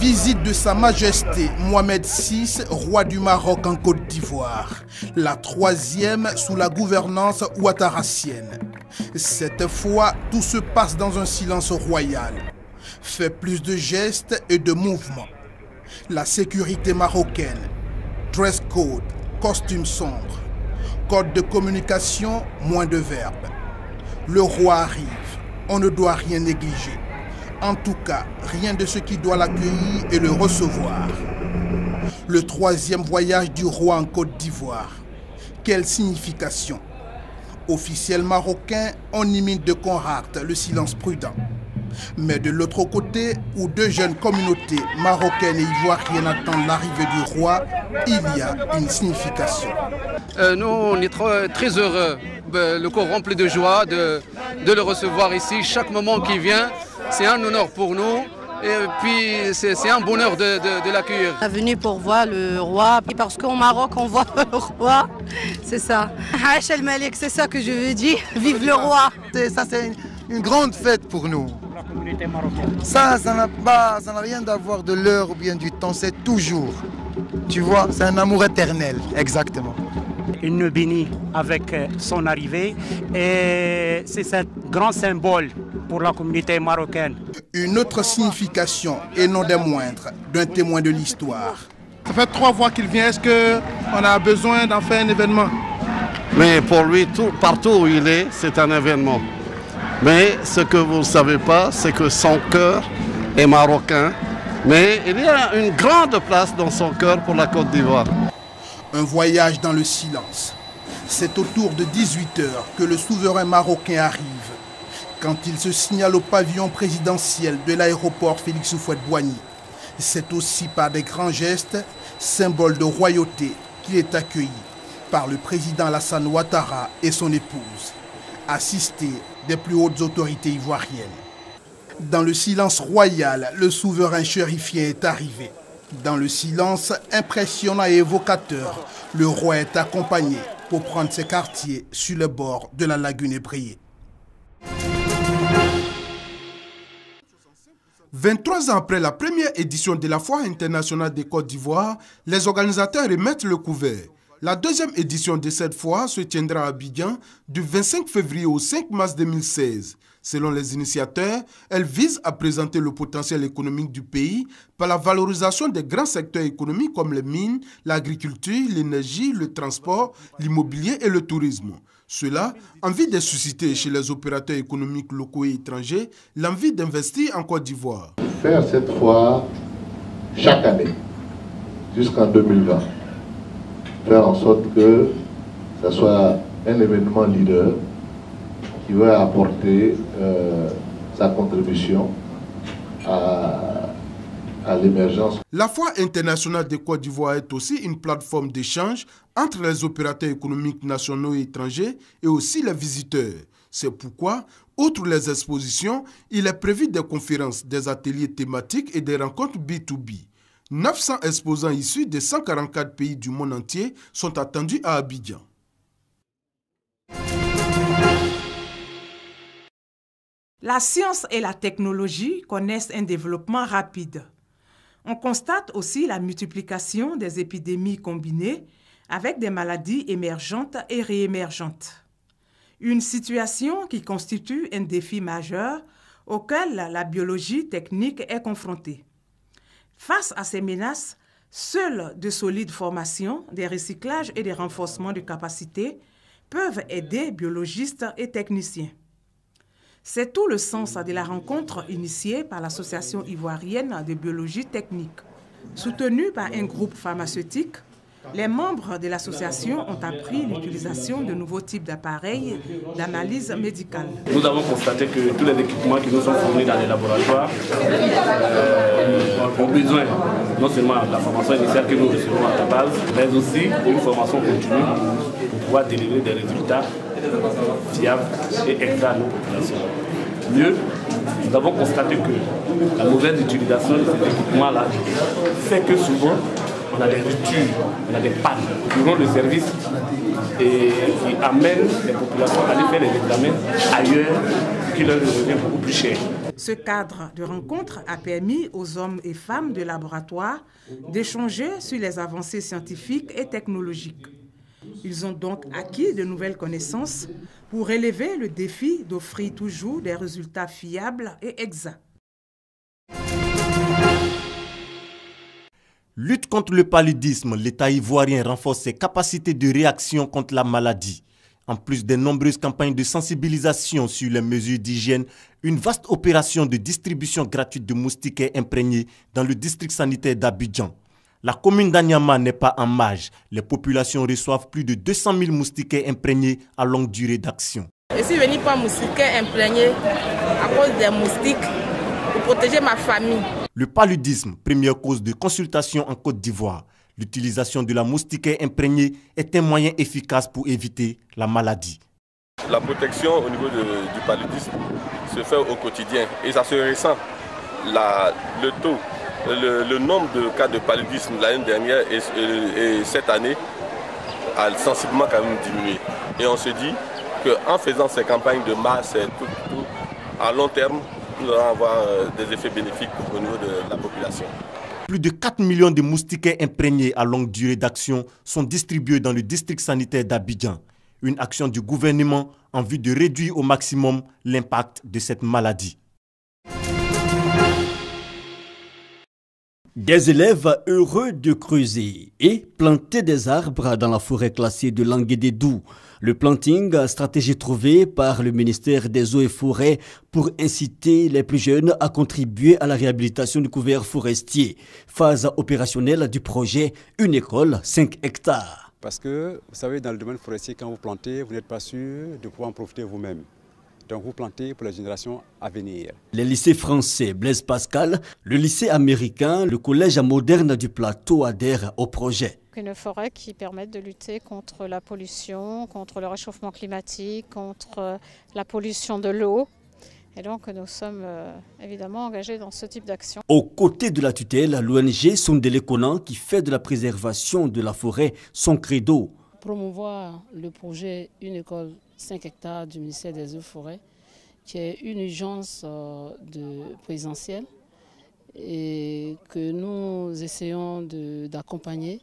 Visite de Sa Majesté Mohamed VI, roi du Maroc en Côte d'Ivoire. La troisième sous la gouvernance ouattarassienne. Cette fois, tout se passe dans un silence royal. Fait plus de gestes et de mouvements. La sécurité marocaine. Dress code, costume sombre. Code de communication, moins de verbes. Le roi arrive. On ne doit rien négliger. En tout cas, rien de ce qui doit l'accueillir et le recevoir. Le troisième voyage du roi en Côte d'Ivoire. Quelle signification? Officiel marocain, on imite de Conrad le silence prudent. Mais de l'autre côté, où deux jeunes communautés marocaines et ivoiriennes attendent l'arrivée du roi, il y a une signification. Nous, on est très heureux, le corps rempli de joie de le recevoir ici. Chaque moment qui vient, c'est un honneur pour nous et puis c'est un bonheur de l'accueillir. On est venu pour voir le roi, parce qu'au Maroc on voit le roi, c'est ça. Aïcha el Malik, c'est ça que je veux dire, vive le roi. Ça c'est une grande fête pour nous. Ça n'a rien à voir de l'heure ou bien du temps, c'est toujours. Tu vois, c'est un amour éternel, exactement. Il nous bénit avec son arrivée et c'est un grand symbole pour la communauté marocaine. Une autre signification, et non des moindres, d'un témoin de l'histoire. Ça fait 3 fois qu'il vient, est-ce qu'on a besoin d'en faire un événement? Mais pour lui, partout où il est, c'est un événement. Mais ce que vous ne savez pas, c'est que son cœur est marocain. Mais il y a une grande place dans son cœur pour la Côte d'Ivoire. Un voyage dans le silence. C'est autour de 18 h que le souverain marocain arrive. Quand il se signale au pavillon présidentiel de l'aéroport Félix Houphouët-Boigny. C'est aussi par des grands gestes, symbole de royauté, qu'il est accueilli par le président Alassane Ouattara et son épouse, assisté des plus hautes autorités ivoiriennes. Dans le silence royal, le souverain chérifien est arrivé. Dans le silence impressionnant et évocateur, le roi est accompagné pour prendre ses quartiers sur le bord de la lagune ébriée. 23 ans après la première édition de la Foire internationale des Côtes d'Ivoire, les organisateurs remettent le couvert. La deuxième édition de cette foire se tiendra à Abidjan du 25 février au 5 mars 2016. Selon les initiateurs, elle vise à présenter le potentiel économique du pays par la valorisation des grands secteurs économiques comme les mines, l'agriculture, l'énergie, le transport, l'immobilier et le tourisme. Cela en vue de susciter chez les opérateurs économiques locaux et étrangers l'envie d'investir en Côte d'Ivoire. Faire cette foire chaque année jusqu'en 2020. Faire en sorte que ce soit un événement leader qui va apporter sa contribution à l'émergence. La Foire internationale de Côte d'Ivoire est aussi une plateforme d'échange entre les opérateurs économiques nationaux et étrangers et aussi les visiteurs. C'est pourquoi, outre les expositions, il est prévu des conférences, des ateliers thématiques et des rencontres B2B. 900 exposants issus de 144 pays du monde entier sont attendus à Abidjan. La science et la technologie connaissent un développement rapide. On constate aussi la multiplication des épidémies combinées avec des maladies émergentes et réémergentes. Une situation qui constitue un défi majeur auquel la biologie technique est confrontée. Face à ces menaces, seules de solides formations, des recyclages et des renforcements de capacités peuvent aider biologistes et techniciens. C'est tout le sens de la rencontre initiée par l'Association ivoirienne de biologie technique. Soutenue par un groupe pharmaceutique, les membres de l'association ont appris l'utilisation de nouveaux types d'appareils d'analyse médicale. Nous avons constaté que tous les équipements qui nous sont fournis dans les laboratoires ont besoin non seulement de la formation initiale que nous recevons à la base, mais aussi une formation continue pour pouvoir délivrer des résultats fiables et exacts à nos populations. Mieux, nous avons constaté que la mauvaise utilisation de ces équipements-là fait que souvent on a des ruptures, on a des pannes durant le service et qui amènent les populations à aller faire les examens ailleurs, qui leur revient beaucoup plus cher. Ce cadre de rencontre a permis aux hommes et femmes de laboratoire d'échanger sur les avancées scientifiques et technologiques. Ils ont donc acquis de nouvelles connaissances pour relever le défi d'offrir toujours des résultats fiables et exacts. Lutte contre le paludisme, l'État ivoirien renforce ses capacités de réaction contre la maladie. En plus des nombreuses campagnes de sensibilisation sur les mesures d'hygiène, une vaste opération de distribution gratuite de moustiquaires imprégnés dans le district sanitaire d'Abidjan. La commune d'Anyama n'est pas en marge. Les populations reçoivent plus de 200 000 moustiquaires imprégnés à longue durée d'action. Je suis venu pour moustiquaires imprégnés à cause des moustiques pour protéger ma famille. Le paludisme, première cause de consultation en Côte d'Ivoire. L'utilisation de la moustiquaire imprégnée est un moyen efficace pour éviter la maladie. La protection au niveau du paludisme se fait au quotidien et ça se ressent. Le taux, le nombre de cas de paludisme l'année dernière et cette année a sensiblement quand même diminué. Et on se dit qu'en faisant ces campagnes de masse, à long terme, nous allons avoir des effets bénéfiques au niveau de la population. Plus de 4 millions de moustiquaires imprégnés à longue durée d'action sont distribués dans le district sanitaire d'Abidjan. Une action du gouvernement en vue de réduire au maximum l'impact de cette maladie. Des élèves heureux de creuser et planter des arbres dans la forêt classée de Languédédou. Le planting, stratégie trouvée par le ministère des Eaux et Forêts pour inciter les plus jeunes à contribuer à la réhabilitation du couvert forestier. Phase opérationnelle du projet, une école, 5 hectares. Parce que, vous savez, dans le domaine forestier, quand vous plantez, vous n'êtes pas sûr de pouvoir en profiter vous-même. Donc vous plantez pour les générations à venir. Les lycées français Blaise Pascal, le lycée américain, le collège moderne du plateau adhèrent au projet. Une forêt qui permette de lutter contre la pollution, contre le réchauffement climatique, contre la pollution de l'eau. Et donc nous sommes évidemment engagés dans ce type d'action. Aux côtés de la tutelle, l'ONG Sondele Konan qui fait de la préservation de la forêt son credo. Promouvoir le projet Une école 5 hectares du ministère des Eaux et Forêts, qui est une urgence présidentielle et que nous essayons d'accompagner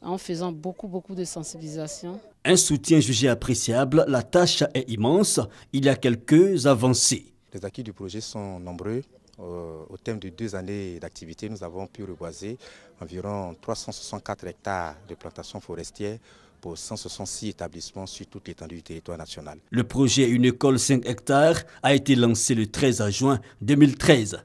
en faisant beaucoup de sensibilisation. Un soutien jugé appréciable, la tâche est immense, il y a quelques avancées. Les acquis du projet sont nombreux. Au terme de 2 années d'activité, nous avons pu reboiser environ 364 hectares de plantations forestières pour 166 établissements sur toute l'étendue du territoire national. Le projet Une école 5 hectares a été lancé le 13 juin 2013.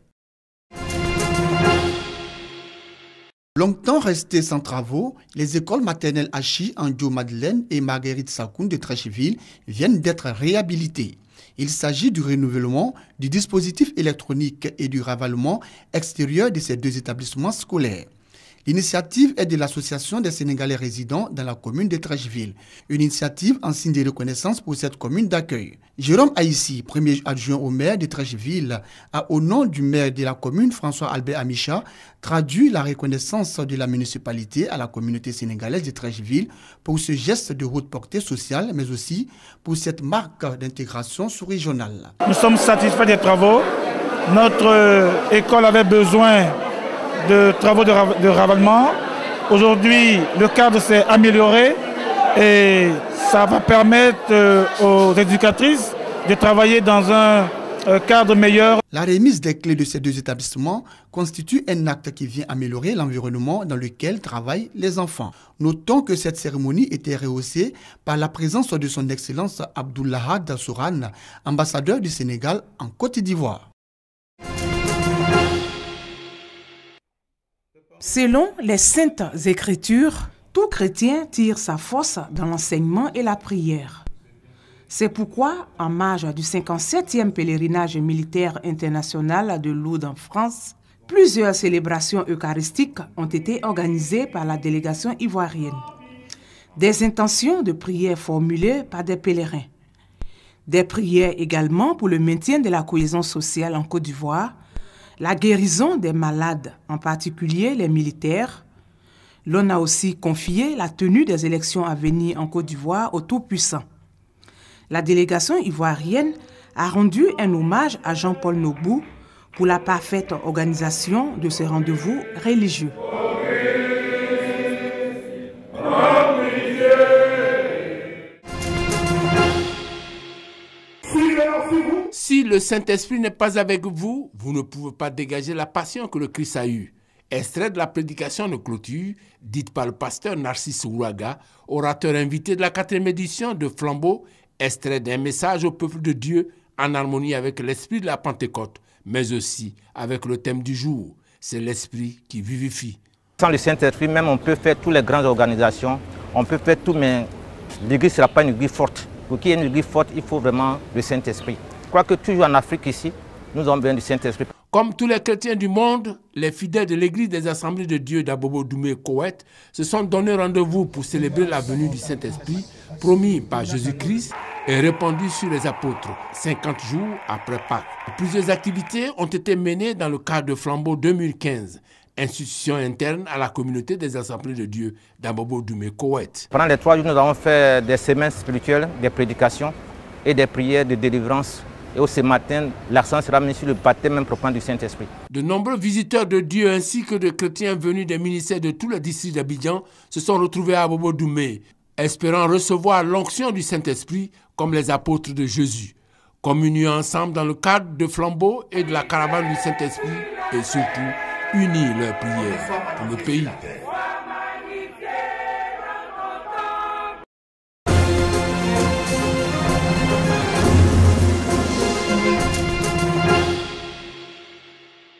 Longtemps restées sans travaux, les écoles maternelles Hachi, Andio-Madeleine et Marguerite Sakoun de Treichville viennent d'être réhabilitées. Il s'agit du renouvellement du dispositif électronique et du ravalement extérieur de ces 2 établissements scolaires. L'initiative est de l'Association des Sénégalais résidant dans la commune de Treichville, une initiative en signe de reconnaissance pour cette commune d'accueil. Jérôme Aïssi, premier adjoint au maire de Treichville, a au nom du maire de la commune, François-Albert Amicha, traduit la reconnaissance de la municipalité à la communauté sénégalaise de Treichville pour ce geste de haute portée sociale, mais aussi pour cette marque d'intégration sous-régionale. Nous sommes satisfaits des travaux. Notre école avait besoin de travaux de ravalement. Aujourd'hui, le cadre s'est amélioré et ça va permettre aux éducatrices de travailler dans un cadre meilleur. La remise des clés de ces 2 établissements constitue un acte qui vient améliorer l'environnement dans lequel travaillent les enfants. Notons que cette cérémonie était rehaussée par la présence de son Excellence Abdoulahad Souran, ambassadeur du Sénégal en Côte d'Ivoire. Selon les Saintes Écritures, tout chrétien tire sa force dans l'enseignement et la prière. C'est pourquoi, en marge du 57e pèlerinage militaire international de Lourdes en France, plusieurs célébrations eucharistiques ont été organisées par la délégation ivoirienne. Des intentions de prière formulées par des pèlerins. Des prières également pour le maintien de la cohésion sociale en Côte d'Ivoire, la guérison des malades, en particulier les militaires. L'on a aussi confié la tenue des élections à venir en Côte d'Ivoire au Tout-Puissant. La délégation ivoirienne a rendu un hommage à Jean-Paul Nobou, pour la parfaite organisation de ces rendez-vous religieux. Si le Saint-Esprit n'est pas avec vous, vous ne pouvez pas dégager la passion que le Christ a eue. Extrait de la prédication de clôture, dite par le pasteur Narcisse Ouraga, orateur invité de la 4e édition de Flambeau, extrait d'un message au peuple de Dieu en harmonie avec l'esprit de la Pentecôte, mais aussi avec le thème du jour, c'est l'esprit qui vivifie. Sans le Saint-Esprit, même on peut faire toutes les grandes organisations, on peut faire tout, mais l'église ne sera pas une église forte. Pour qu'il y ait une église forte, il faut vraiment le Saint-Esprit. Je crois que toujours en Afrique ici, nous avons besoin du Saint-Esprit. Comme tous les chrétiens du monde, les fidèles de l'église des Assemblées de Dieu d'Abobo-Doumbé Koweït se sont donné rendez-vous pour célébrer la venue du Saint-Esprit promis par Jésus-Christ et répandu sur les apôtres 50 jours après Pâques. Plusieurs activités ont été menées dans le cadre de Flambeau 2015, institution interne à la communauté des Assemblées de Dieu d'Abobo-Doumbé Koweït. Pendant les 3 jours, nous avons fait des semaines spirituelles, des prédications et des prières de délivrance. Et ce matin, l'accent sera mis sur le baptême improprement du Saint-Esprit. De nombreux visiteurs de Dieu ainsi que de chrétiens venus des ministères de tous les districts d'Abidjan se sont retrouvés à Abobo-Doumbé, espérant recevoir l'onction du Saint-Esprit comme les apôtres de Jésus, communier ensemble dans le cadre de Flambeau et de la caravane du Saint-Esprit et surtout unir leurs prières pour le pays.